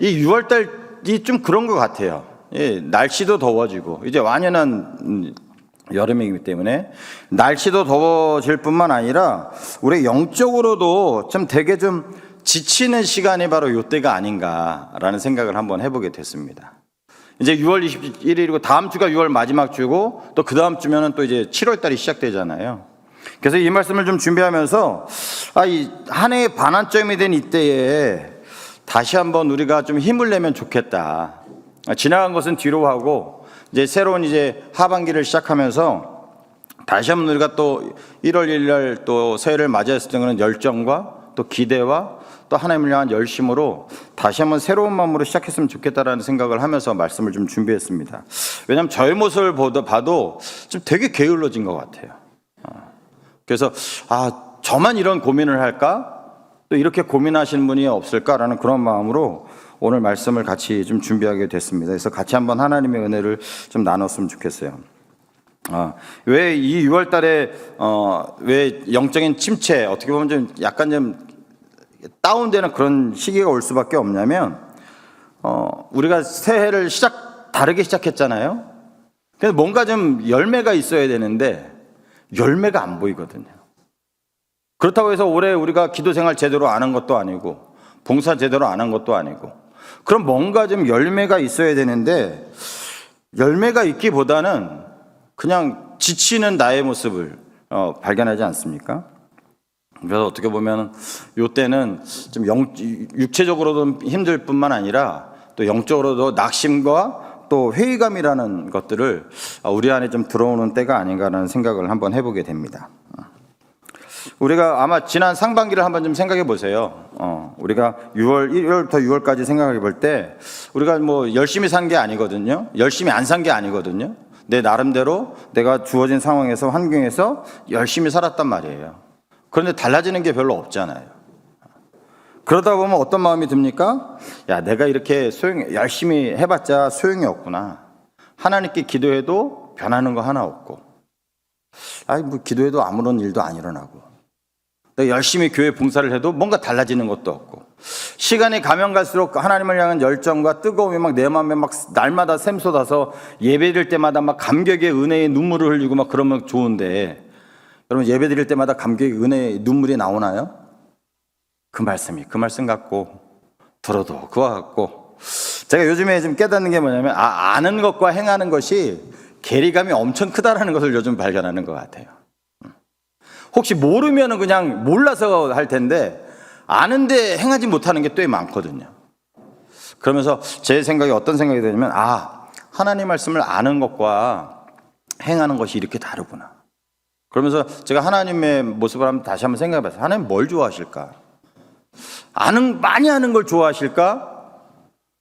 이 6월 달이 좀 그런 것 같아요. 예, 날씨도 더워지고 이제 완연한 여름이기 때문에 날씨도 더워질 뿐만 아니라 우리 영적으로도 좀 되게 좀 지치는 시간이 바로 이때가 아닌가라는 생각을 한번 해보게 됐습니다. 이제 6월 21일이고 다음 주가 6월 마지막 주고 또 그 다음 주면은 또 이제 7월 달이 시작되잖아요. 그래서 이 말씀을 좀 준비하면서 이 한 해의 반환점이 된 이때에 다시 한번 우리가 좀 힘을 내면 좋겠다. 지나간 것은 뒤로 하고 이제 새로운 이제 하반기를 시작하면서 다시 한번 우리가 또 1월 1일 날 또 새해를 맞이했을 때는 열정과 또 기대와 또 하나님을 향한 열심으로 다시 한번 새로운 마음으로 시작했으면 좋겠다라는 생각을 하면서 말씀을 좀 준비했습니다. 왜냐하면 저의 모습을 봐도 좀 되게 게을러진 것 같아요. 그래서 저만 이런 고민을 할까? 또 이렇게 고민하시는 분이 없을까라는 그런 마음으로 오늘 말씀을 같이 좀 준비하게 됐습니다. 그래서 같이 한번 하나님의 은혜를 좀 나눴으면 좋겠어요. 왜 이 6월 달에 왜 영적인 침체, 어떻게 보면 좀 약간 좀 다운되는 그런 시기가 올 수밖에 없냐면 우리가 새해를 다르게 시작했잖아요. 그래서 뭔가 좀 열매가 있어야 되는데 열매가 안 보이거든요. 그렇다고 해서 올해 우리가 기도 생활 제대로 안 한 것도 아니고 봉사 제대로 안 한 것도 아니고 그럼 뭔가 좀 열매가 있어야 되는데 열매가 있기보다는 그냥 지치는 나의 모습을 발견하지 않습니까? 그래서 어떻게 보면 이때는 좀 육체적으로도 힘들 뿐만 아니라 또 영적으로도 낙심과 또 회의감이라는 것들을 우리 안에 좀 들어오는 때가 아닌가라는 생각을 한번 해보게 됩니다. 우리가 아마 지난 상반기를 한번 좀 생각해 보세요. 우리가 1월부터 6월까지 생각해 볼 때 우리가 뭐 열심히 산 게 아니거든요. 열심히 안 산 게 아니거든요. 내 나름대로 내가 주어진 상황에서 환경에서 열심히 살았단 말이에요. 그런데 달라지는 게 별로 없잖아요. 그러다 보면 어떤 마음이 듭니까? 야, 내가 이렇게 열심히 해봤자 소용이 없구나. 하나님께 기도해도 변하는 거 하나 없고, 뭐 기도해도 아무런 일도 안 일어나고, 내가 열심히 교회 봉사를 해도 뭔가 달라지는 것도 없고, 시간이 가면 갈수록 하나님을 향한 열정과 뜨거움이 막 내 마음에 막 날마다 샘솟아서 예배드릴 때마다 막 감격의 은혜의 눈물을 흘리고 막 그러면 좋은데, 여러분 예배 드릴 때마다 감격의 은혜의 눈물이 나오나요? 그 말씀 같고 들어도 그와 같고 제가 요즘에 좀 깨닫는 게 뭐냐면 아는 것과 행하는 것이 괴리감이 엄청 크다라는 것을 요즘 발견하는 것 같아요. 혹시 모르면은 그냥 몰라서 할 텐데 아는데 행하지 못하는 게 꽤 많거든요. 그러면서 제 생각이 어떤 생각이 드냐면 하나님 말씀을 아는 것과 행하는 것이 이렇게 다르구나. 그러면서 제가 하나님의 모습을 다시 한번 생각해 봤어요. 하나님 뭘 좋아하실까? 많이 아는 걸 좋아하실까?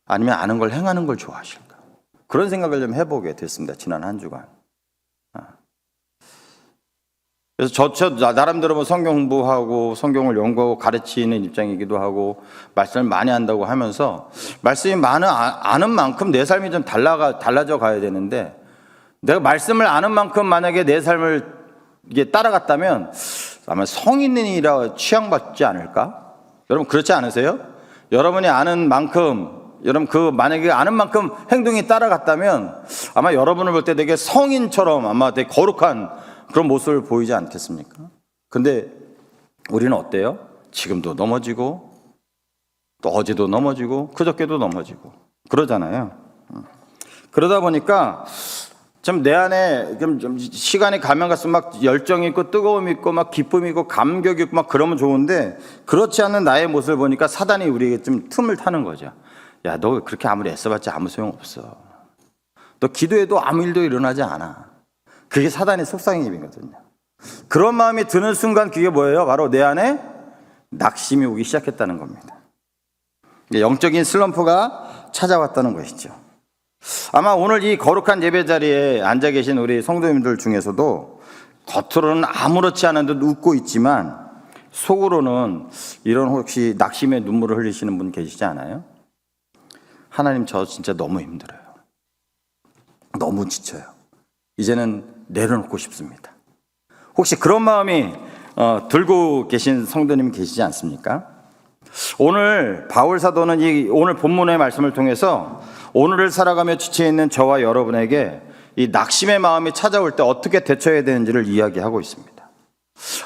아니면 아는 걸 행하는 걸 좋아하실까? 그런 생각을 좀 해보게 됐습니다. 지난 한 주간. 그래서 저 나름대로 뭐 성경 공부하고 성경을 연구하고 가르치는 입장이기도 하고 말씀을 많이 한다고 하면서 말씀이 아는 만큼 내 삶이 좀 달라져 가야 되는데 내가 말씀을 아는 만큼 만약에 내 삶을 이게 따라갔다면 아마 성인이라 취향받지 않을까? 여러분 그렇지 않으세요? 여러분이 아는 만큼 여러분 만약에 아는 만큼 행동이 따라갔다면 아마 여러분을 볼 때 되게 성인처럼 아마 되게 거룩한 그런 모습을 보이지 않겠습니까? 근데 우리는 어때요? 지금도 넘어지고 또 어제도 넘어지고 그저께도 넘어지고 그러잖아요. 그러다 보니까 좀 내 안에 좀 시간이 가면 갈수록 막 열정이 있고 뜨거움이 있고 막 기쁨이 있고 감격이 있고 막 그러면 좋은데 그렇지 않은 나의 모습을 보니까 사단이 우리에게 좀 틈을 타는 거죠. 야, 너 그렇게 아무리 애써봤자 아무 소용없어. 너 기도해도 아무 일도 일어나지 않아. 그게 사단의 속삭임이거든요. 그런 마음이 드는 순간 그게 뭐예요? 바로 내 안에 낙심이 오기 시작했다는 겁니다. 영적인 슬럼프가 찾아왔다는 것이죠. 아마 오늘 이 거룩한 예배 자리에 앉아 계신 우리 성도님들 중에서도 겉으로는 아무렇지 않은 듯 웃고 있지만 속으로는 이런 혹시 낙심의 눈물을 흘리시는 분 계시지 않아요? 하나님 저 진짜 너무 힘들어요. 너무 지쳐요. 이제는 내려놓고 싶습니다. 혹시 그런 마음이 들고 계신 성도님 계시지 않습니까? 오늘 바울 사도는 이 오늘 본문의 말씀을 통해서 오늘을 살아가며 지쳐 있는 저와 여러분에게 이 낙심의 마음이 찾아올 때 어떻게 대처해야 되는지를 이야기하고 있습니다.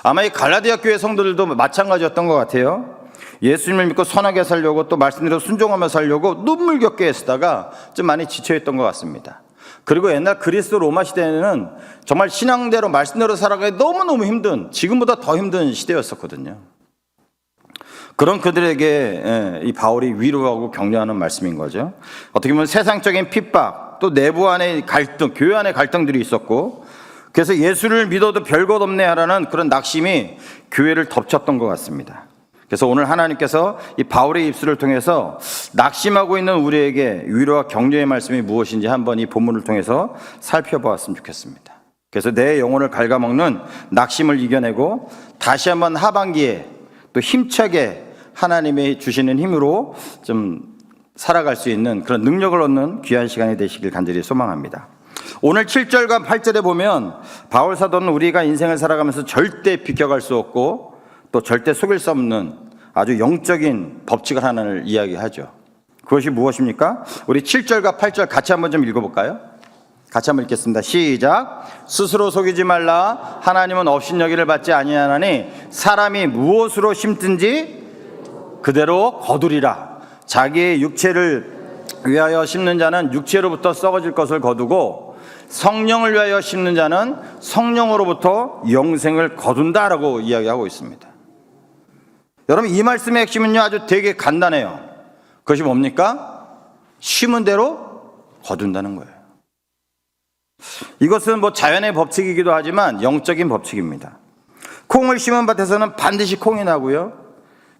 아마 이 갈라디아 교회 성도들도 마찬가지였던 것 같아요. 예수님을 믿고 선하게 살려고 또 말씀대로 순종하며 살려고 눈물겹게 애쓰다가 좀 많이 지쳐있던 것 같습니다. 그리고 옛날 그리스 로마 시대에는 정말 신앙대로 말씀대로 살아가기 너무너무 힘든, 지금보다 더 힘든 시대였었거든요. 그런 그들에게 이 바울이 위로하고 격려하는 말씀인 거죠. 어떻게 보면 세상적인 핍박, 또 내부 안의 갈등, 교회 안의 갈등들이 있었고, 그래서 예수를 믿어도 별것 없네 하라는 그런 낙심이 교회를 덮쳤던 것 같습니다. 그래서 오늘 하나님께서 이 바울의 입술을 통해서 낙심하고 있는 우리에게 위로와 격려의 말씀이 무엇인지 한번 이 본문을 통해서 살펴보았으면 좋겠습니다. 그래서 내 영혼을 갉아먹는 낙심을 이겨내고 다시 한번 하반기에 또 힘차게 하나님이 주시는 힘으로 좀 살아갈 수 있는 그런 능력을 얻는 귀한 시간이 되시길 간절히 소망합니다. 오늘 7절과 8절에 보면 바울 사도는 우리가 인생을 살아가면서 절대 비껴갈 수 없고 또 절대 속일 수 없는 아주 영적인 법칙을 하나를 이야기하죠. 그것이 무엇입니까? 우리 7절과 8절 같이 한번 좀 읽어볼까요? 같이 한번 읽겠습니다. 시작. 스스로 속이지 말라. 하나님은 업신여기를 받지 아니하나니 사람이 무엇으로 심든지 그대로 거두리라. 자기의 육체를 위하여 심는 자는 육체로부터 썩어질 것을 거두고 성령을 위하여 심는 자는 성령으로부터 영생을 거둔다라고 이야기하고 있습니다. 여러분, 이 말씀의 핵심은요 아주 되게 간단해요. 그것이 뭡니까? 심은 대로 거둔다는 거예요. 이것은 뭐 자연의 법칙이기도 하지만 영적인 법칙입니다. 콩을 심은 밭에서는 반드시 콩이 나고요,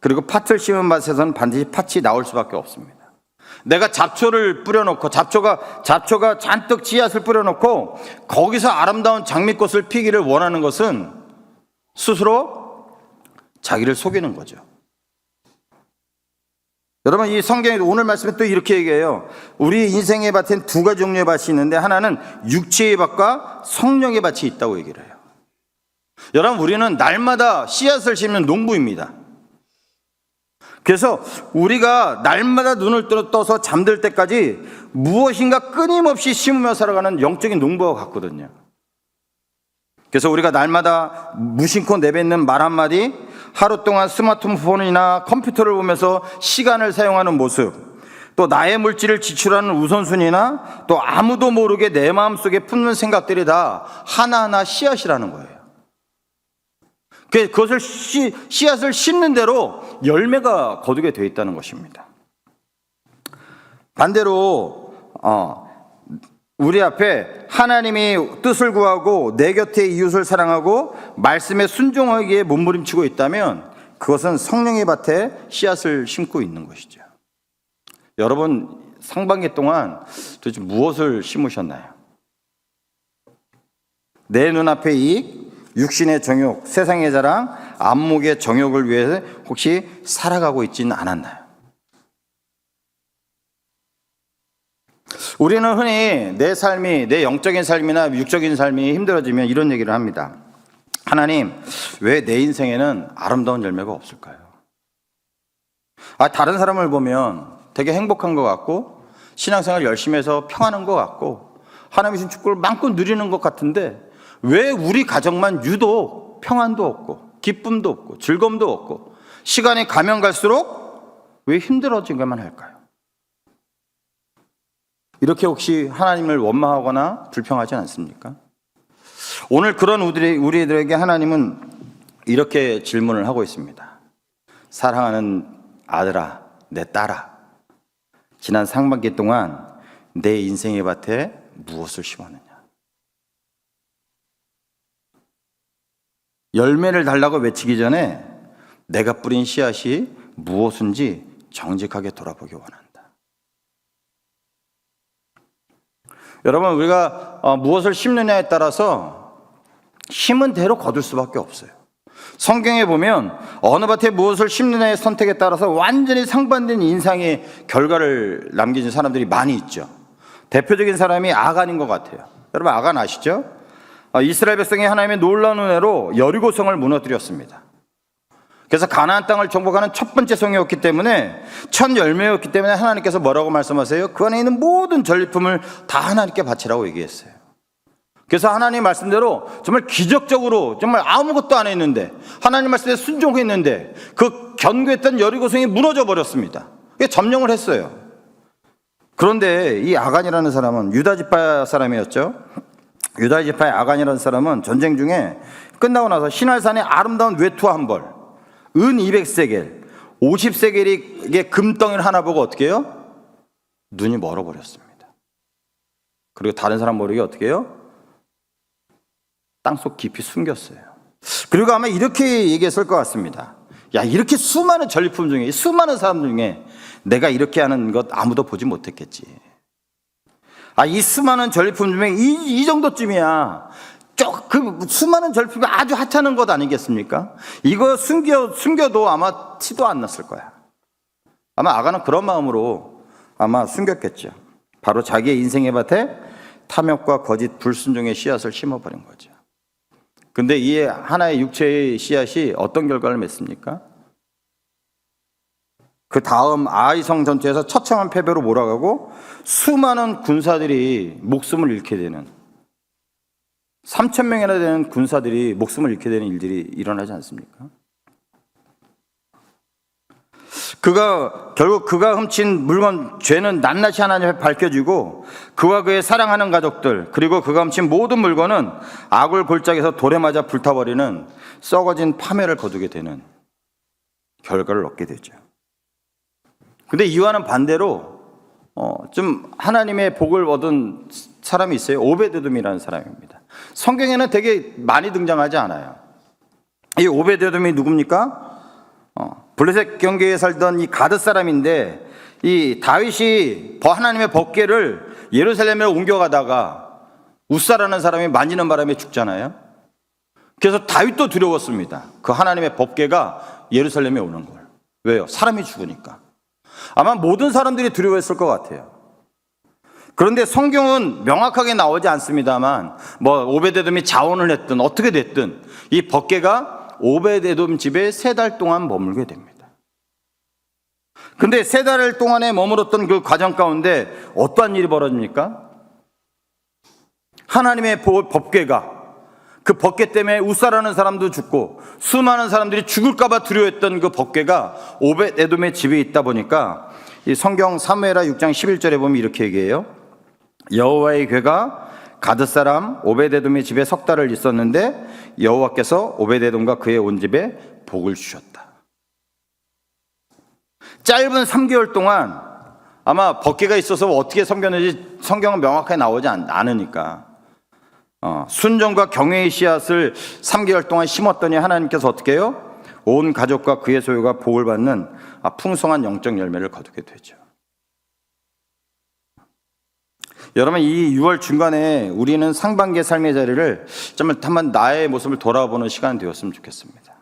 그리고 팥을 심은 밭에서는 반드시 팥이 나올 수밖에 없습니다. 내가 잡초를 뿌려놓고 잡초가 잔뜩 씨앗을 뿌려놓고 거기서 아름다운 장미꽃을 피기를 원하는 것은 스스로 자기를 속이는 거죠. 여러분, 이 성경에 오늘 말씀에 또 이렇게 얘기해요. 우리 인생의 밭엔 두 가지 종류의 밭이 있는데 하나는 육체의 밭과 성령의 밭이 있다고 얘기를 해요. 여러분, 우리는 날마다 씨앗을 심는 농부입니다. 그래서 우리가 날마다 눈을 떠서 잠들 때까지 무엇인가 끊임없이 심으며 살아가는 영적인 농부와 같거든요. 그래서 우리가 날마다 무심코 내뱉는 말 한마디, 하루 동안 스마트폰이나 컴퓨터를 보면서 시간을 사용하는 모습, 또 나의 물질을 지출하는 우선순위나 또 아무도 모르게 내 마음속에 품는 생각들이 다 하나하나 씨앗이라는 거예요. 그것을 씨앗을 심는 대로 열매가 거두게 되어 있다는 것입니다. 반대로 우리 앞에 하나님이 뜻을 구하고 내 곁에 이웃을 사랑하고 말씀에 순종하기에 몸부림치고 있다면 그것은 성령의 밭에 씨앗을 심고 있는 것이죠. 여러분, 상반기 동안 도대체 무엇을 심으셨나요? 내 눈앞의 이익, 육신의 정욕, 세상의 자랑, 안목의 정욕을 위해서 혹시 살아가고 있지는 않았나요? 우리는 흔히 내 영적인 삶이나 육적인 삶이 힘들어지면 이런 얘기를 합니다. 하나님, 왜 내 인생에는 아름다운 열매가 없을까요? 다른 사람을 보면 되게 행복한 것 같고 신앙생활 열심히 해서 평안한 것 같고 하나님의 신 축복을 마음껏 누리는 것 같은데 왜 우리 가정만 유독 평안도 없고 기쁨도 없고 즐거움도 없고 시간이 가면 갈수록 왜 힘들어지기만 할까요? 이렇게 혹시 하나님을 원망하거나 불평하지 않습니까? 오늘 그런 우리들에게 하나님은 이렇게 질문을 하고 있습니다. 사랑하는 아들아, 내 딸아, 지난 상반기 동안 내 인생의 밭에 무엇을 심었느냐? 열매를 달라고 외치기 전에 내가 뿌린 씨앗이 무엇인지 정직하게 돌아보기 원한다. 여러분, 우리가 무엇을 심느냐에 따라서 심은 대로 거둘 수밖에 없어요. 성경에 보면 어느 밭에 무엇을 심느냐의 선택에 따라서 완전히 상반된 인상의 결과를 남기는 사람들이 많이 있죠. 대표적인 사람이 아간인 것 같아요. 여러분, 아간 아시죠? 이스라엘 백성이 하나님의 놀라운 은혜로 여리고성을 무너뜨렸습니다. 그래서 가나안 땅을 정복하는 첫 번째 성이었기 때문에, 첫 열매였기 때문에 하나님께서 뭐라고 말씀하세요? 그 안에 있는 모든 전리품을 다 하나님께 바치라고 얘기했어요. 그래서 하나님 말씀대로 정말 기적적으로 정말 아무것도 안 했는데, 하나님 말씀에 순종했는데 그 견고했던 여리고성이 무너져 버렸습니다. 그게 점령을 했어요. 그런데 이 아간이라는 사람은 유다 지파 사람이었죠. 유다 지파의 아간이라는 사람은 전쟁 중에 끝나고 나서 시날산의 아름다운 외투와 한 벌, 은 200세겔, 50세겔의 금덩이를 하나 보고 어떻게 해요? 눈이 멀어버렸습니다. 그리고 다른 사람 모르게 어떻게 해요? 땅속 깊이 숨겼어요. 그리고 아마 이렇게 얘기했을 것 같습니다. 야, 이렇게 수많은 전리품 중에, 수많은 사람 중에 내가 이렇게 하는 것 아무도 보지 못했겠지. 아, 이 수많은 전리품 중에 이 정도쯤이야. 그 수많은 전리품이 아주 하찮은 것 아니겠습니까? 이거 숨겨도 아마 티도 안 났을 거야. 아마 아가는 그런 마음으로 아마 숨겼겠죠. 바로 자기의 인생의 밭에 탐욕과 거짓 불순종의 씨앗을 심어버린 거죠. 근데 이 하나의 육체의 씨앗이 어떤 결과를 맺습니까? 그 다음 아이성 전투에서 처참한 패배로 몰아가고 수많은 군사들이 목숨을 잃게 되는, 3,000명이나 되는 군사들이 목숨을 잃게 되는 일들이 일어나지 않습니까? 결국 그가 훔친 물건, 죄는 낱낱이 하나님 앞에 밝혀지고, 그와 그의 사랑하는 가족들, 그리고 그가 훔친 모든 물건은 아굴 골짜기에서 돌에 맞아 불타버리는 썩어진 파멸을 거두게 되는 결과를 얻게 되죠. 근데 이와는 반대로 좀 하나님의 복을 얻은 사람이 있어요. 오베데돔이라는 사람입니다. 성경에는 되게 많이 등장하지 않아요. 이 오베데돔이 누굽니까? 블레셋 경계에 살던 이 가드 사람인데, 이 다윗이 하나님의 법궤를 예루살렘에 옮겨가다가 우사라는 사람이 만지는 바람에 죽잖아요. 그래서 다윗도 두려웠습니다. 그 하나님의 법궤가 예루살렘에 오는 걸. 왜요? 사람이 죽으니까. 아마 모든 사람들이 두려워했을 것 같아요. 그런데 성경은 명확하게 나오지 않습니다만, 오베데돔이 자원을 했든 어떻게 됐든 이 법궤가 오베데돔 집에 3달 동안 머물게 됩니다. 근데 3달 동안에 머물었던 그 과정 가운데 어떠한 일이 벌어집니까? 하나님의 법궤가, 그 법궤 때문에 우사라는 사람도 죽고 수많은 사람들이 죽을까 봐 두려워했던 그 법궤가 오베데돔의 집에 있다 보니까, 이 성경 사무엘하 6장 11절에 보면 이렇게 얘기해요. 여호와의 궤가 가드 사람 오베데돔의 집에 3달을 있었는데 여호와께서 오베데돔과 그의 온 집에 복을 주셨다. 짧은 3개월 동안 아마 법궤가 있어서 어떻게 섬겼는지 성경은 명확하게 나오지 않으니까, 순종과 경외의 씨앗을 3개월 동안 심었더니 하나님께서 어떻게 해요? 온 가족과 그의 소유가 복을 받는 풍성한 영적 열매를 거두게 되죠. 여러분, 이 6월 중간에 우리는 상반기의 삶의 자리를 한번 나의 모습을 돌아보는 시간 되었으면 좋겠습니다.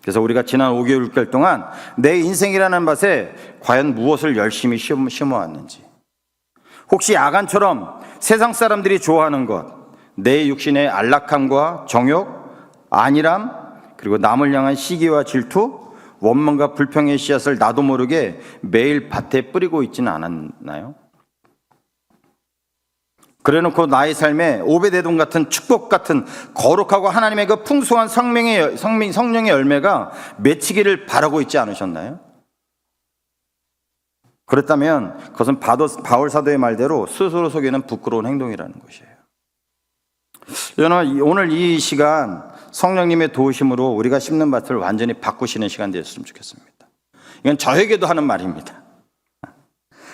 그래서 우리가 지난 5개월, 6개월 동안 내 인생이라는 밭에 과연 무엇을 열심히 심어왔는지, 혹시 아간처럼 세상 사람들이 좋아하는 것, 내 육신의 안락함과 정욕, 안일함, 그리고 남을 향한 시기와 질투, 원망과 불평의 씨앗을 나도 모르게 매일 밭에 뿌리고 있지는 않았나요? 그래놓고 나의 삶에 오베데돔 같은 축복 같은 거룩하고 하나님의 그 풍성한 성령의 열매가 맺히기를 바라고 있지 않으셨나요? 그렇다면 그것은 바울 사도의 말대로 스스로 속이는 부끄러운 행동이라는 것이에요. 여러분, 오늘 이 시간 성령님의 도우심으로 우리가 심는 밭을 완전히 바꾸시는 시간 되었으면 좋겠습니다. 이건 저에게도 하는 말입니다.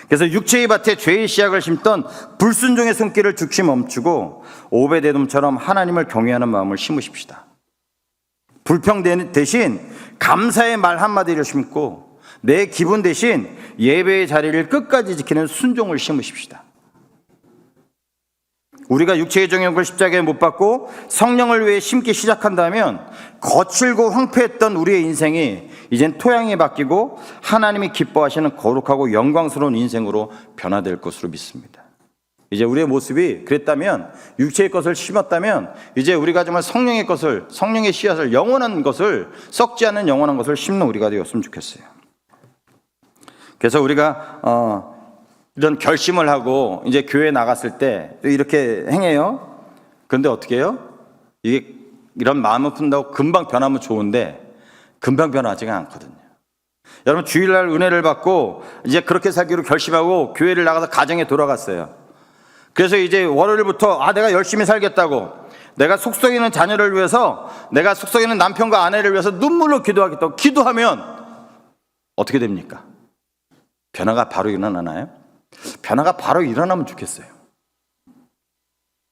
그래서 육체의 밭에 죄의 씨앗을 심던 불순종의 손길을 즉시 멈추고 오베데돔처럼 하나님을 경외하는 마음을 심으십시다. 불평 대신 감사의 말 한마디를 심고 내 기분 대신 예배의 자리를 끝까지 지키는 순종을 심으십시다. 우리가 육체의 정욕을 십자가에 못 박고 성령을 위해 심기 시작한다면 거칠고 황폐했던 우리의 인생이 이젠 토양이 바뀌고 하나님이 기뻐하시는 거룩하고 영광스러운 인생으로 변화될 것으로 믿습니다. 이제 우리의 모습이 그랬다면, 육체의 것을 심었다면 이제 우리가 정말 성령의 것을, 성령의 씨앗을, 영원한 것을, 썩지 않는 영원한 것을 심는 우리가 되었으면 좋겠어요. 그래서 우리가 이런 결심을 하고 이제 교회에 나갔을 때 이렇게 행해요. 그런데 어떻게 해요? 이게 이런 마음을 푼다고 금방 변하면 좋은데 금방 변하지가 않거든요. 여러분, 주일날 은혜를 받고 이제 그렇게 살기로 결심하고 교회를 나가서 가정에 돌아갔어요. 그래서 이제 월요일부터 내가 열심히 살겠다고, 내가 속썩이는 자녀를 위해서, 내가 속썩이는 남편과 아내를 위해서 눈물로 기도하겠다고 기도하면 어떻게 됩니까? 변화가 바로 일어나나요? 변화가 바로 일어나면 좋겠어요.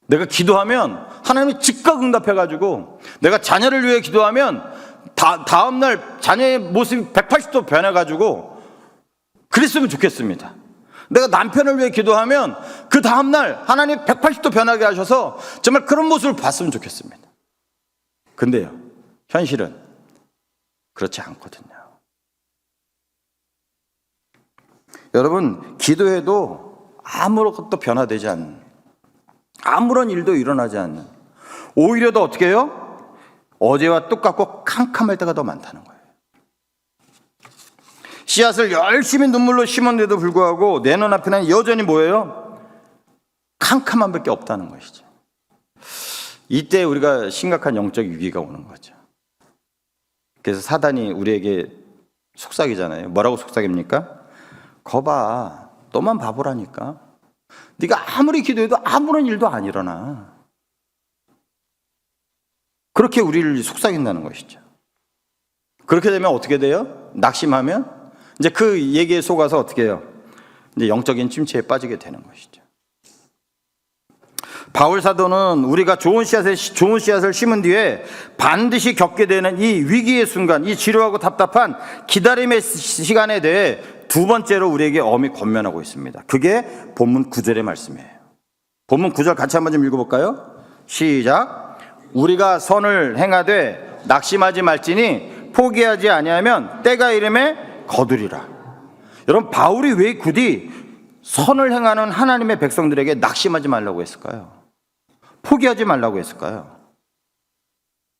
내가 기도하면 하나님이 즉각 응답해가지고, 내가 자녀를 위해 기도하면 다음날 자녀의 모습이 180도 변해가지고 그랬으면 좋겠습니다. 내가 남편을 위해 기도하면 그 다음날 하나님 180도 변하게 하셔서 정말 그런 모습을 봤으면 좋겠습니다. 근데요, 현실은 그렇지 않거든요. 여러분, 기도해도 아무것도 변화되지 않는, 아무런 일도 일어나지 않는, 오히려 더 어떻게 해요? 어제와 똑같고 캄캄할 때가 더 많다는 거예요. 씨앗을 열심히 눈물로 심었는데도 불구하고 내 눈앞에는 여전히 뭐예요? 캄캄한 밖에 없다는 것이죠. 이때 우리가 심각한 영적 위기가 오는 거죠. 그래서 사단이 우리에게 속삭이잖아요. 뭐라고 속삭입니까? 거봐, 너만 바보라니까. 네가 아무리 기도해도 아무런 일도 안 일어나. 그렇게 우리를 속삭인다는 것이죠. 그렇게 되면 어떻게 돼요? 낙심하면 이제 그 얘기에 속아서 어떻게 해요? 이제 영적인 침체에 빠지게 되는 것이죠. 바울 사도는 우리가 좋은 씨앗을 심은 뒤에 반드시 겪게 되는 이 위기의 순간, 이 지루하고 답답한 기다림의 시간에 대해 두 번째로 우리에게 엄히 권면하고 있습니다. 그게 본문 9절의 말씀이에요. 본문 9절 같이 한번 좀 읽어볼까요? 시작. 우리가 선을 행하되 낙심하지 말지니 포기하지 아니하면 때가 이름에 거두리라. 여러분, 바울이 왜 굳이 선을 행하는 하나님의 백성들에게 낙심하지 말라고 했을까요? 포기하지 말라고 했을까요?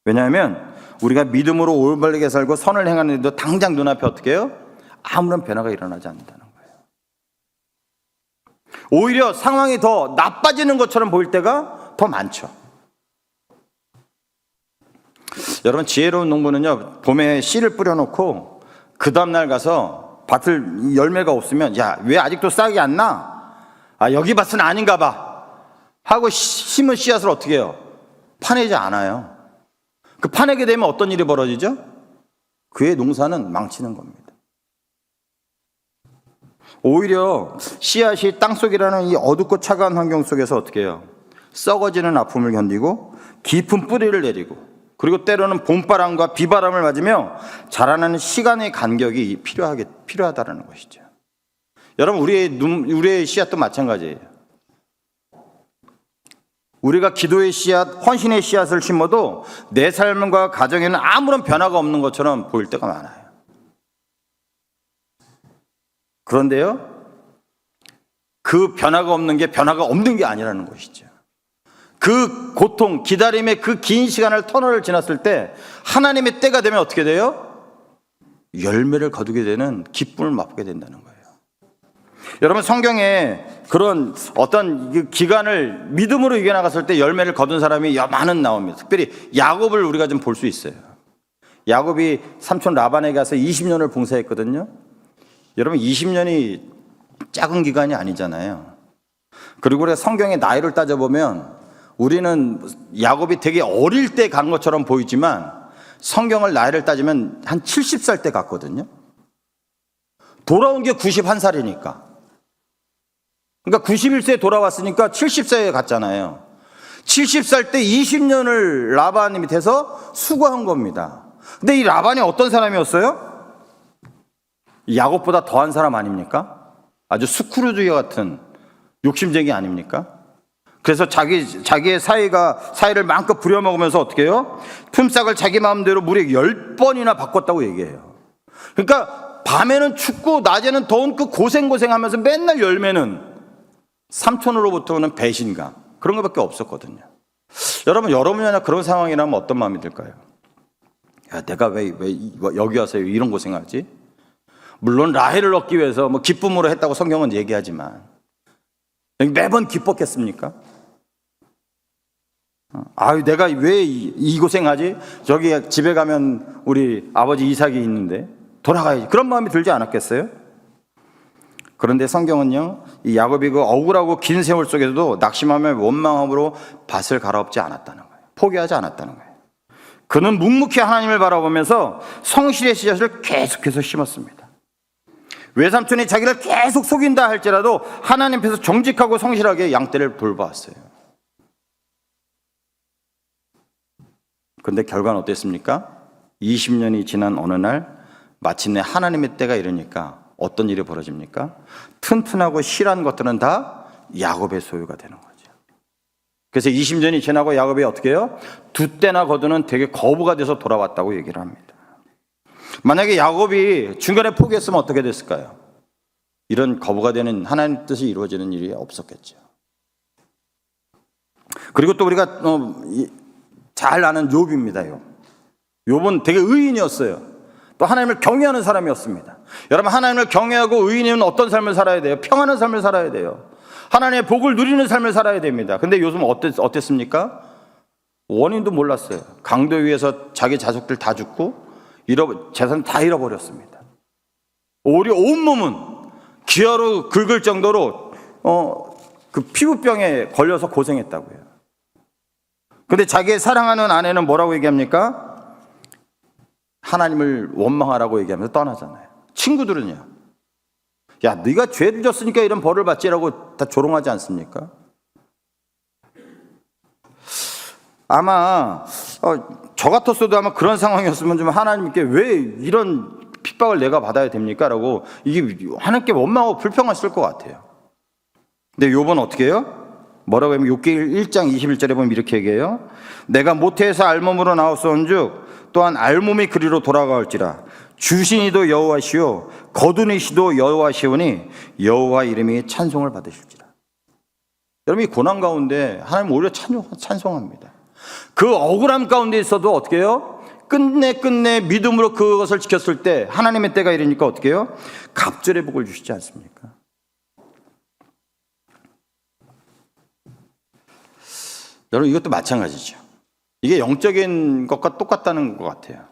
왜냐하면 우리가 믿음으로 올바르게 살고 선을 행하는데도 당장 눈앞에 어떻게 해요? 아무런 변화가 일어나지 않는다는 거예요. 오히려 상황이 더 나빠지는 것처럼 보일 때가 더 많죠. 여러분, 지혜로운 농부는요, 봄에 씨를 뿌려놓고 그 다음날 가서 밭을 열매가 없으면, 야, 왜 아직도 싹이 안 나? 여기 밭은 아닌가 봐 하고 심은 씨앗을 어떻게 해요? 파내지 않아요. 그 파내게 되면 어떤 일이 벌어지죠? 그의 농사는 망치는 겁니다. 오히려 씨앗이 땅속이라는 이 어둡고 차가운 환경 속에서 어떻게 해요? 썩어지는 아픔을 견디고 깊은 뿌리를 내리고, 그리고 때로는 봄바람과 비바람을 맞으며 자라나는 시간의 간격이 필요하다는 것이죠. 여러분, 우리의 씨앗도 마찬가지예요. 우리가 기도의 씨앗, 헌신의 씨앗을 심어도 내 삶과 가정에는 아무런 변화가 없는 것처럼 보일 때가 많아요. 그런데요, 그 변화가 없는 게 변화가 없는 게 아니라는 것이죠. 그 고통, 기다림의 그 긴 시간을 터널을 지났을 때 하나님의 때가 되면 어떻게 돼요? 열매를 거두게 되는 기쁨을 맛보게 된다는 거예요. 여러분, 성경에 그런 어떤 기간을 믿음으로 이겨나갔을 때 열매를 거둔 사람이 많은 나옵니다. 특별히 야곱을 우리가 좀 볼 수 있어요. 야곱이 삼촌 라반에게 가서 20년을 봉사했거든요. 여러분, 20년이 작은 기간이 아니잖아요. 그리고 우리가 성경의 나이를 따져보면 우리는 야곱이 되게 어릴 때 간 것처럼 보이지만 성경을 나이를 따지면 한 70살 때 갔거든요. 돌아온 게 91살이니까. 그러니까 91세에 돌아왔으니까 70세에 갔잖아요. 70살 때 20년을 라반 밑에서 수고한 겁니다. 근데 이 라반이 어떤 사람이었어요? 야곱보다 더한 사람 아닙니까? 아주 스크루지 같은 욕심쟁이 아닙니까? 그래서 자기의 사이를 마음껏 부려먹으면서 어떻게 해요? 품삯을 자기 마음대로 무려 10번이나 바꿨다고 얘기해요. 그러니까 밤에는 춥고 낮에는 더운 그 고생하면서 맨날 열매는 삼촌으로부터 오는 배신감, 그런 것밖에 없었거든요. 여러분이 만약 그런 상황이라면 어떤 마음이 들까요? 야, 내가 왜 여기 와서 이런 고생하지? 물론 라헬을 얻기 위해서 뭐 기쁨으로 했다고 성경은 얘기하지만 매번 기뻤겠습니까? 아유, 내가 왜 이 고생하지? 저기 집에 가면 우리 아버지 이삭이 있는데 돌아가야지. 그런 마음이 들지 않았겠어요? 그런데 성경은요, 이 야곱이 그 억울하고 긴 세월 속에서도 낙심하며 원망함으로 밭을 갈아엎지 않았다는 거예요. 포기하지 않았다는 거예요. 그는 묵묵히 하나님을 바라보면서 성실의 씨앗을 계속해서 심었습니다. 외삼촌이 자기를 계속 속인다 할지라도 하나님 앞에서 정직하고 성실하게 양떼를 돌봐왔어요. 그런데 결과는 어땠습니까? 20년이 지난 어느 날 마침내 하나님의 때가 이르니까 어떤 일이 벌어집니까? 튼튼하고 실한 것들은 다 야곱의 소유가 되는 거죠. 그래서 20년이 지나고 야곱이 어떻게 해요? 두 때나 거두는 되게 거부가 돼서 돌아왔다고 얘기를 합니다. 만약에 야곱이 중간에 포기했으면 어떻게 됐을까요? 이런 거부가 되는 하나님 뜻이 이루어지는 일이 없었겠죠. 그리고 또 우리가 잘 아는 욥입니다. 욥은 되게 의인이었어요. 또 하나님을 경외하는 사람이었습니다. 여러분, 하나님을 경외하고 의인이면 어떤 삶을 살아야 돼요? 평안한 삶을 살아야 돼요. 하나님의 복을 누리는 삶을 살아야 됩니다. 근데 요즘 어땠습니까? 원인도 몰랐어요. 강도 위에서 자기 자식들 다 죽고 재산 다 잃어버렸습니다. 오히려 온몸은 기아로 긁을 정도로 그 피부병에 걸려서 고생했다고요. 근데 자기의 사랑하는 아내는 뭐라고 얘기합니까? 하나님을 원망하라고 얘기하면서 떠나잖아요. 친구들은요, 야, 네가 죄를 졌으니까 이런 벌을 받지라고 다 조롱하지 않습니까? 아마 저 같았어도 아마 그런 상황이었으면 좀 하나님께 왜 이런 핍박을 내가 받아야 됩니까? 라고 이게 하나님께 원망하고 불평했을 것 같아요. 근데 욥은 어떻게 해요? 뭐라고 하면 욥기 1장 21절에 보면 이렇게 얘기해요. 내가 모태에서 알몸으로 나왔었은즉 또한 알몸이 그리로 돌아가올지라. 주신이도 여호와시오 거두니시도 여호와시오니 여호와 이름이 찬송을 받으실지라. 여러분, 이 고난 가운데 하나님 오히려 찬송합니다. 그 억울함 가운데 있어도 어떻게 해요? 끝내 믿음으로 그것을 지켰을 때 하나님의 때가 이르니까 어떻게 해요? 갑절의 복을 주시지 않습니까? 여러분, 이것도 마찬가지죠. 이게 영적인 것과 똑같다는 것 같아요.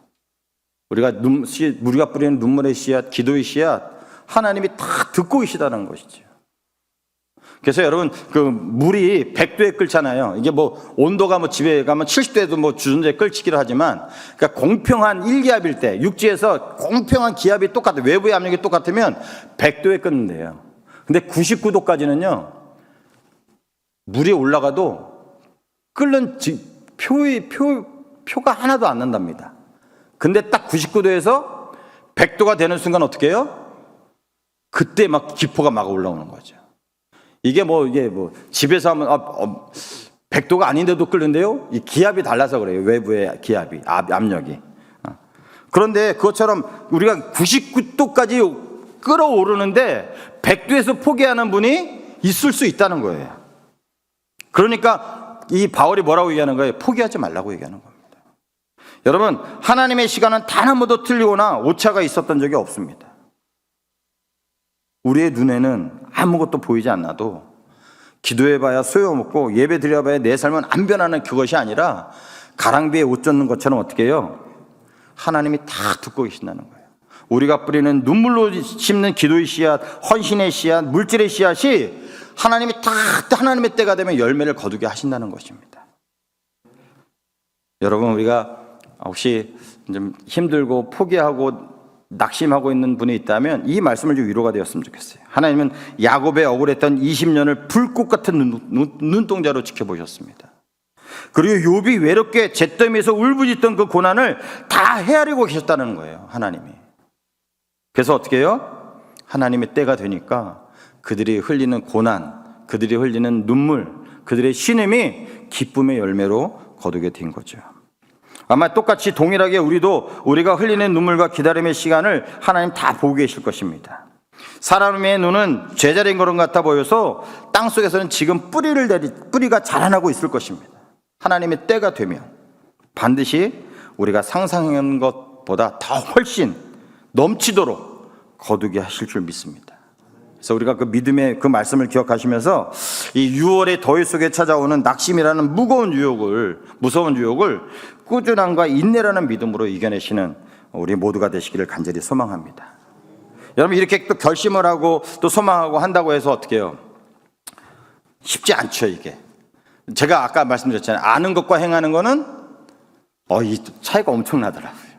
우리가 뿌리는 눈물의 씨앗, 기도의 씨앗, 하나님이 다 듣고 계시다는 것이죠. 그래서 여러분, 그 물이 100도에 끓잖아요. 이게 뭐 온도가 뭐 집에 가면 70도에도 뭐 주전자에 끓이기도 하지만, 그러니까 공평한 일기압일 때 육지에서 공평한 기압이 똑같아, 외부의 압력이 똑같으면 100도에 끓는데요. 근데 99도까지는요, 물이 올라가도 끓는 표가 하나도 안 난답니다. 근데 딱 99도에서 100도가 되는 순간 어떻게 해요? 그때 막 기포가 막 올라오는 거죠. 이게 뭐 집에서 하면 100도가 아닌데도 끓는데요, 이 기압이 달라서 그래요. 외부의 기압이, 압력이. 그런데 그것처럼 우리가 99도까지 끓어오르는데 100도에서 포기하는 분이 있을 수 있다는 거예요. 그러니까 이 바울이 뭐라고 얘기하는 거예요? 포기하지 말라고 얘기하는 겁니다. 여러분, 하나님의 시간은 단 한 번도 틀리거나 오차가 있었던 적이 없습니다. 우리의 눈에는 아무것도 보이지 않아도 기도해봐야 소용없고 예배드려봐야 내 삶은 안 변하는 그것이 아니라 가랑비에 옷 젖는 것처럼 어떻게 해요? 하나님이 다 듣고 계신다는 거예요. 우리가 뿌리는 눈물로 심는 기도의 씨앗, 헌신의 씨앗, 물질의 씨앗이 하나님이 다 하나님의 때가 되면 열매를 거두게 하신다는 것입니다. 여러분, 우리가 혹시 좀 힘들고 포기하고 낙심하고 있는 분이 있다면 이 말씀을 좀 위로가 되었으면 좋겠어요. 하나님은 야곱의 억울했던 20년을 불꽃 같은 눈동자로 지켜보셨습니다. 그리고 욥이 외롭게 잿더미에서 울부짖던 그 고난을 다 헤아리고 계셨다는 거예요, 하나님이. 그래서 어떻게 해요? 하나님의 때가 되니까 그들이 흘리는 고난, 그들이 흘리는 눈물, 그들의 신음이 기쁨의 열매로 거두게 된 거죠. 아마 똑같이 동일하게 우리가 흘리는 눈물과 기다림의 시간을 하나님 다 보고 계실 것입니다. 사람의 눈은 제자리인 것 같아 보여서 땅속에서는 지금 뿌리가 자라나고 있을 것입니다. 하나님의 때가 되면 반드시 우리가 상상한 것보다 더 훨씬 넘치도록 거두게 하실 줄 믿습니다. 그래서 우리가 그 믿음의 그 말씀을 기억하시면서 이 6월의 더위 속에 찾아오는 낙심이라는 무서운 유혹을 꾸준함과 인내라는 믿음으로 이겨내시는 우리 모두가 되시기를 간절히 소망합니다. 여러분, 이렇게 또 결심을 하고 또 소망하고 한다고 해서 어떻게 해요? 쉽지 않죠, 이게. 제가 아까 말씀드렸잖아요. 아는 것과 행하는 거는 이 차이가 엄청나더라고요.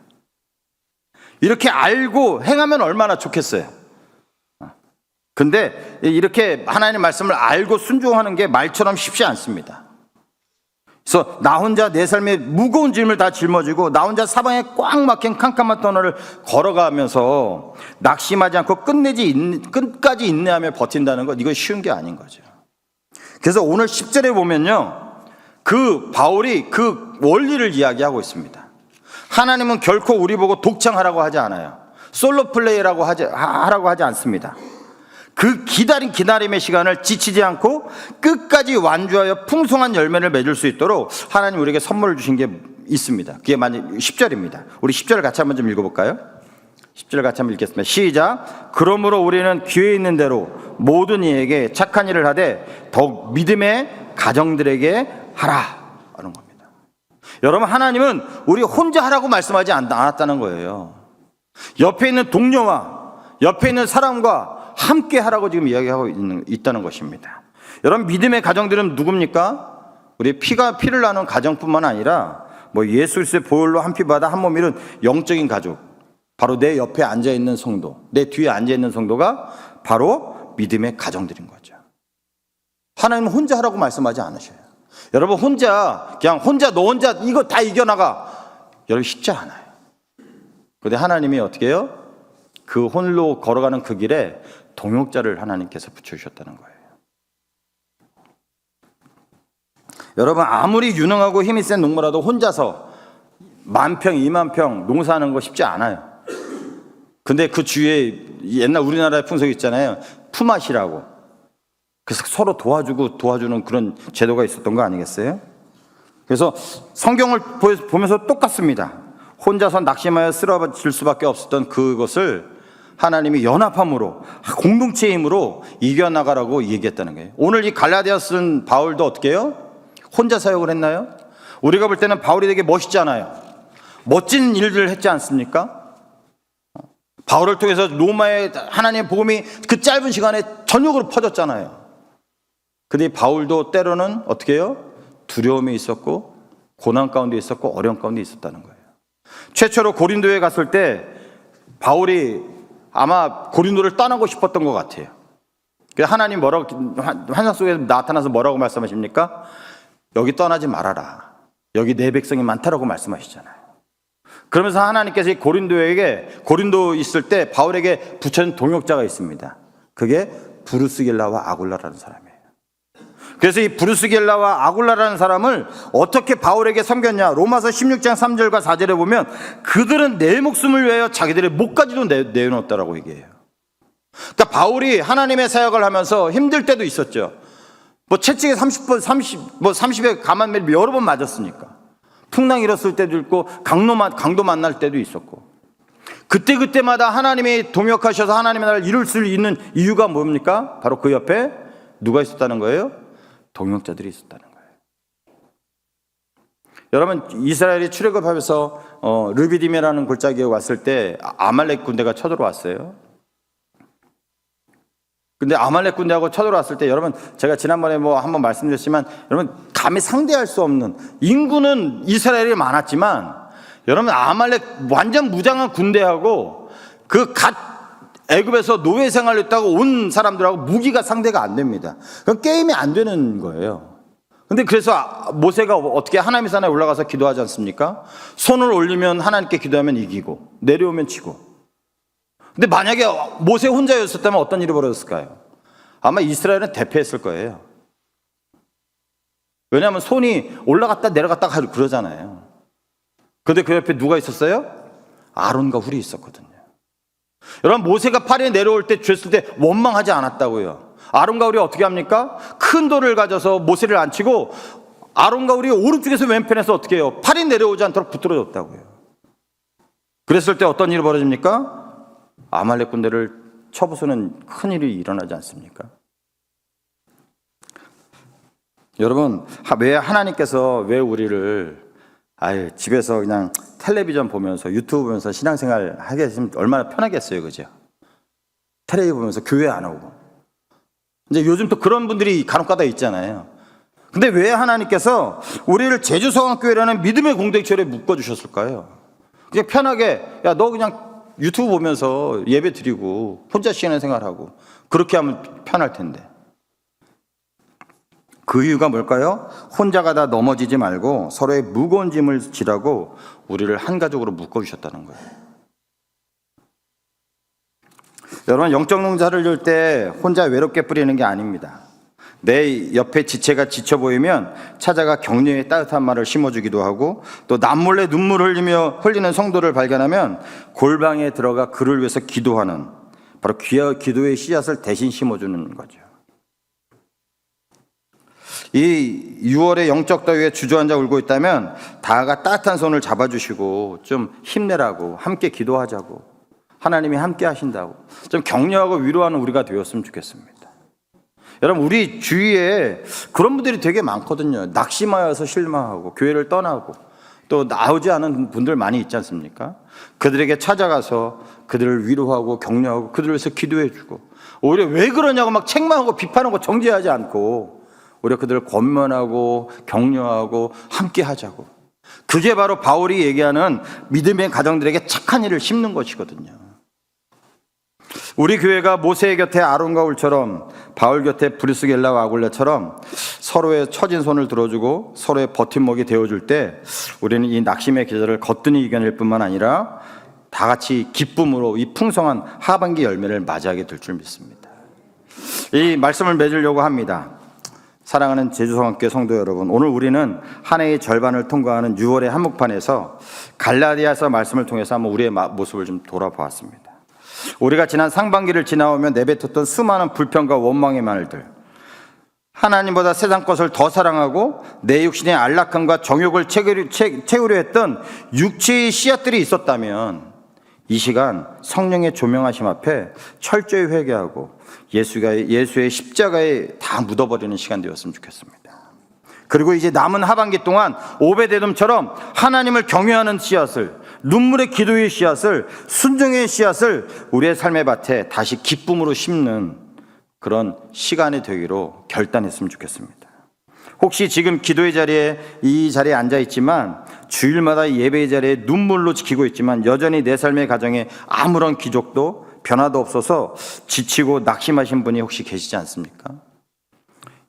이렇게 알고 행하면 얼마나 좋겠어요. 근데 이렇게 하나님의 말씀을 알고 순종하는 게 말처럼 쉽지 않습니다. 그래서 나 혼자 내 삶의 무거운 짐을 다 짊어지고 나 혼자 사방에 꽉 막힌 캄캄한 터널을 걸어가면서 낙심하지 않고 끝까지 인내하며 버틴다는 것, 이건 쉬운 게 아닌 거죠. 그래서 오늘 10절에 보면요, 그 바울이 그 원리를 이야기하고 있습니다. 하나님은 결코 우리 보고 독창하라고 하지 않아요. 솔로 플레이라고 하라고 하지 않습니다. 그 기다림의 시간을 지치지 않고 끝까지 완주하여 풍성한 열매를 맺을 수 있도록 하나님 우리에게 선물을 주신 게 있습니다. 그게 만약 10절입니다. 우리 10절을 같이 한번 좀 읽어볼까요? 10절 같이 한번 읽겠습니다. 시작. 그러므로 우리는 기회 있는 대로 모든 이에게 착한 일을 하되 더욱 믿음의 가정들에게 하라 하는 겁니다. 여러분, 하나님은 우리 혼자 하라고 말씀하지 않았다는 거예요. 옆에 있는 동료와 옆에 있는 사람과 함께 하라고 지금 이야기하고 있다는 것입니다. 여러분, 믿음의 가정들은 누굽니까? 우리 피를 나눈 가정뿐만 아니라 예수 그리스도의 보혈로 한 피 받아 한 몸 이룬 영적인 가족, 바로 내 옆에 앉아있는 성도, 내 뒤에 앉아있는 성도가 바로 믿음의 가정들인 거죠. 하나님은 혼자 하라고 말씀하지 않으셔요. 여러분, 그냥 너 혼자 이거 다 이겨나가, 여러분 쉽지 않아요. 그런데 하나님이 어떻게 해요? 그 홀로 걸어가는 그 길에 동역자를 하나님께서 붙여주셨다는 거예요. 여러분, 아무리 유능하고 힘이 센 농부라도 혼자서 10,000평, 20,000평 농사하는 거 쉽지 않아요. 근데 그 주위에 옛날 우리나라의 풍속이 있잖아요. 품앗이라고. 그래서 서로 도와주는 그런 제도가 있었던 거 아니겠어요? 그래서 성경을 보면서 똑같습니다. 혼자서 낙심하여 쓰러질 수밖에 없었던 그것을 하나님이 연합함으로, 공동체의 힘으로 이겨나가라고 얘기했다는 거예요. 오늘 이 갈라디아 쓴 바울도 어떻게 해요? 혼자 사역을 했나요? 우리가 볼 때는 바울이 되게 멋있잖아요. 멋진 일들을 했지 않습니까? 바울을 통해서 로마의 하나님의 복음이 그 짧은 시간에 전역으로 퍼졌잖아요. 근데 바울도 때로는 어떻게 해요? 두려움이 있었고 고난 가운데 있었고 어려움 가운데 있었다는 거예요. 최초로 고린도에 갔을 때 바울이 아마 고린도를 떠나고 싶었던 것 같아요. 하나님 환상 속에 나타나서 뭐라고 말씀하십니까? 여기 떠나지 말아라. 여기 내 백성이 많다라고 말씀하시잖아요. 그러면서 하나님께서 고린도 있을 때 바울에게 붙여준 동역자가 있습니다. 그게 브루스길라와 아굴라라는 사람이에요. 그래서 이 브루스길라와 아굴라라는 사람을 어떻게 바울에게 섬겼냐? 로마서 16장 3절과 4절에 보면 그들은 내 목숨을 위하여 자기들의 목까지도 내어놓았다라고 얘기해요. 그러니까 바울이 하나님의 사역을 하면서 힘들 때도 있었죠. 채찍에 30에 가만매를 여러 번 맞았으니까. 풍랑 일었을 때도 있고 강도 만날 때도 있었고. 그때마다 하나님이 동역하셔서 하나님의 나라를 이룰 수 있는 이유가 뭡니까? 바로 그 옆에 누가 있었다는 거예요? 동역자들이 있었다는 거예요. 여러분, 이스라엘이 출애굽하면서 르비딤이라는 골짜기에 왔을 때 아말렉 군대가 쳐들어왔어요. 근데 아말렉 군대하고 쳐들어왔을 때 여러분, 제가 지난번에 한번 말씀드렸지만 여러분, 감히 상대할 수 없는, 인구는 이스라엘이 많았지만 여러분, 아말렉 완전 무장한 군대하고 애굽에서 노예 생활을 했다고 온 사람들하고 무기가 상대가 안 됩니다. 그럼 게임이 안 되는 거예요. 근데 그래서 모세가 어떻게 하나님의 산에 올라가서 기도하지 않습니까? 손을 올리면 하나님께 기도하면 이기고 내려오면 지고. 근데 만약에 모세 혼자였었다면 어떤 일이 벌어졌을까요? 아마 이스라엘은 대패했을 거예요. 왜냐하면 손이 올라갔다 내려갔다 그러잖아요. 근데 그 옆에 누가 있었어요? 아론과 훌이 있었거든요. 여러분, 모세가 파리에 내려올 때 줬을 때 원망하지 않았다고요. 아론과 우리 어떻게 합니까? 큰 돌을 가져서 모세를 앉히고 아론과 우리 오른쪽에서 왼편에서 어떻게 해요? 팔이 내려오지 않도록 붙들어줬다고요. 그랬을 때 어떤 일이 벌어집니까? 아말렉 군대를 쳐부수는 큰일이 일어나지 않습니까? 여러분, 왜 하나님께서 왜 우리를 집에서 그냥 텔레비전 보면서 유튜브 보면서 신앙생활 하게 했으면 얼마나 편하겠어요, 그죠? 텔레비 보면서 교회 안 오고. 이제 요즘 또 그런 분들이 간혹가다 있잖아요. 근데 왜 하나님께서 우리를 제주성악교회라는 믿음의 공동체에 묶어주셨을까요? 그냥 편하게, 야, 너 그냥 유튜브 보면서 예배 드리고 혼자 신앙생활하고 그렇게 하면 편할 텐데. 그 이유가 뭘까요? 혼자 가다 넘어지지 말고 서로의 무거운 짐을 지라고 우리를 한 가족으로 묶어주셨다는 거예요. 여러분, 영적 농사를 줄 때 혼자 외롭게 뿌리는 게 아닙니다. 내 옆에 지체가 지쳐 보이면 찾아가 격려의 따뜻한 말을 심어주기도 하고, 또 남몰래 눈물을 흘리는 성도를 발견하면 골방에 들어가 그를 위해서 기도하는, 바로 기도의 씨앗을 대신 심어주는 거죠. 이 6월의 영적 더위에 주저앉아 울고 있다면 다가 따뜻한 손을 잡아주시고 좀 힘내라고, 함께 기도하자고, 하나님이 함께 하신다고 좀 격려하고 위로하는 우리가 되었으면 좋겠습니다. 여러분, 우리 주위에 그런 분들이 되게 많거든요. 낙심하여서 실망하고 교회를 떠나고 또 나오지 않은 분들 많이 있지 않습니까? 그들에게 찾아가서 그들을 위로하고 격려하고 그들을 위해서 기도해주고, 오히려 왜 그러냐고 막 책망하고 비판하고 정죄하지 않고 오히려 그들을 권면하고 격려하고 함께 하자고. 그게 바로 바울이 얘기하는 믿음의 가정들에게 착한 일을 심는 것이거든요. 우리 교회가 모세의 곁에 아론과 울처럼 바울 곁에 브리스겔라와 아굴레처럼 서로의 처진 손을 들어주고 서로의 버팀목이 되어줄 때 우리는 이 낙심의 계절을 거뜬히 이겨낼 뿐만 아니라 다 같이 기쁨으로 이 풍성한 하반기 열매를 맞이하게 될 줄 믿습니다. 이 말씀을 맺으려고 합니다. 사랑하는 제주성악교회 성도 여러분, 오늘 우리는 한 해의 절반을 통과하는 6월의 한복판에서 갈라디아서 말씀을 통해서 한번 우리의 모습을 좀 돌아보았습니다. 우리가 지난 상반기를 지나오며 내뱉었던 수많은 불평과 원망의 말들, 하나님보다 세상 것을 더 사랑하고 내 육신의 안락함과 정욕을 채우려 했던 육체의 씨앗들이 있었다면 이 시간 성령의 조명하심 앞에 철저히 회개하고 예수의 십자가에 다 묻어버리는 시간 되었으면 좋겠습니다. 그리고 이제 남은 하반기 동안 오베데돔처럼 하나님을 경외하는 씨앗을, 눈물의 기도의 씨앗을, 순종의 씨앗을 우리의 삶의 밭에 다시 기쁨으로 심는 그런 시간이 되기로 결단했으면 좋겠습니다. 혹시 지금 기도의 자리에, 이 자리에 앉아 있지만 주일마다 예배의 자리에 눈물로 지키고 있지만 여전히 내 삶의 가정에 아무런 기적도 변화도 없어서 지치고 낙심하신 분이 혹시 계시지 않습니까?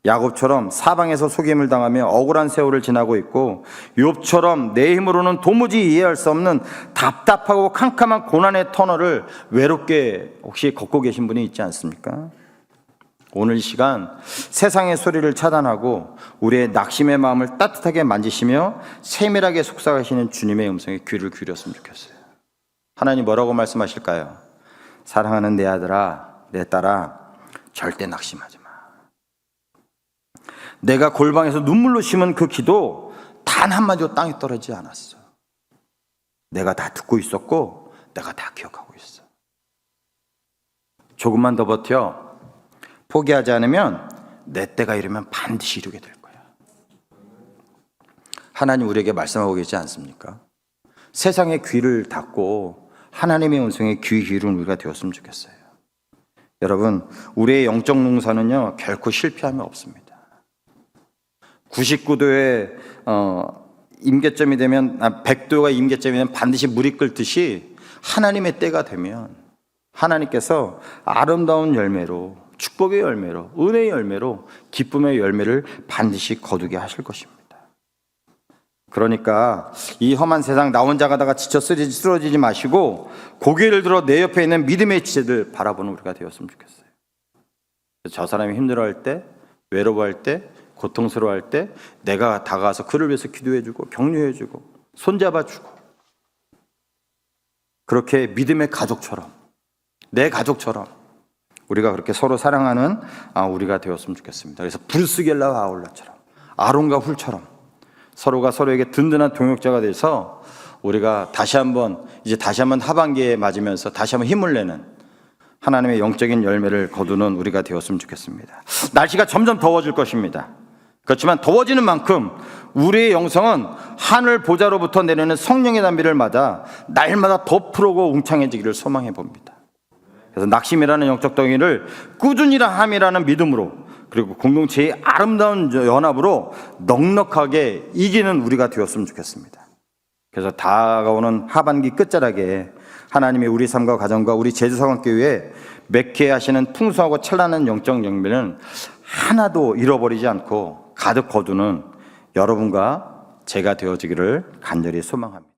야곱처럼 사방에서 속임을 당하며 억울한 세월을 지나고 있고, 욥처럼 내 힘으로는 도무지 이해할 수 없는 답답하고 캄캄한 고난의 터널을 외롭게 혹시 걷고 계신 분이 있지 않습니까? 오늘 이 시간 세상의 소리를 차단하고 우리의 낙심의 마음을 따뜻하게 만지시며 세밀하게 속삭이시는 주님의 음성에 귀를 기울였으면 좋겠어요. 하나님 뭐라고 말씀하실까요? 사랑하는 내 아들아, 내 딸아, 절대 낙심하지 마. 내가 골방에서 눈물로 심은 그 기도 단 한마디도 땅에 떨어지지 않았어. 내가 다 듣고 있었고 내가 다 기억하고 있어. 조금만 더 버텨. 포기하지 않으면 내 때가 이르면 반드시 이루게 될 거야. 하나님 우리에게 말씀하고 계시지 않습니까? 세상의 귀를 닫고 하나님의 음성에 귀 기울이는 우리가 되었으면 좋겠어요. 여러분, 우리의 영적 농사는요 결코 실패함이 없습니다. 99도의 임계점이 되면, 100도가 임계점이 되면 반드시 물이 끓듯이 하나님의 때가 되면 하나님께서 아름다운 열매로, 축복의 열매로, 은혜의 열매로, 기쁨의 열매를 반드시 거두게 하실 것입니다. 그러니까 이 험한 세상 나 혼자 가다가 지쳐 쓰러지지 마시고 고개를 들어 내 옆에 있는 믿음의 지체들 바라보는 우리가 되었으면 좋겠어요. 저 사람이 힘들어할 때, 외로워할 때, 고통스러워할 때 내가 다가가서 그를 위해서 기도해주고 격려해주고 손잡아주고, 그렇게 믿음의 가족처럼 내 가족처럼 우리가 그렇게 서로 사랑하는 우리가 되었으면 좋겠습니다. 그래서 브루스겔라와 아울라처럼, 아론과 훌처럼 서로가 서로에게 든든한 동역자가 돼서 우리가 다시 한번 하반기에 맞으면서 다시 한번 힘을 내는 하나님의 영적인 열매를 거두는 우리가 되었으면 좋겠습니다. 날씨가 점점 더워질 것입니다. 그렇지만 더워지는 만큼 우리의 영성은 하늘 보좌로부터 내리는 성령의 단비를 맞아 날마다 더 푸르고 웅창해지기를 소망해 봅니다. 그래서 낙심이라는 영적 덩이를 꾸준히라 함이라는 믿음으로, 그리고 공동체의 아름다운 연합으로 넉넉하게 이기는 우리가 되었으면 좋겠습니다. 그래서 다가오는 하반기 끝자락에 하나님이 우리 삶과 가정과 우리 제주성악교회에 맺게 하시는 풍성하고 찬란한 영적 열매는 하나도 잃어버리지 않고 가득 거두는 여러분과 제가 되어지기를 간절히 소망합니다.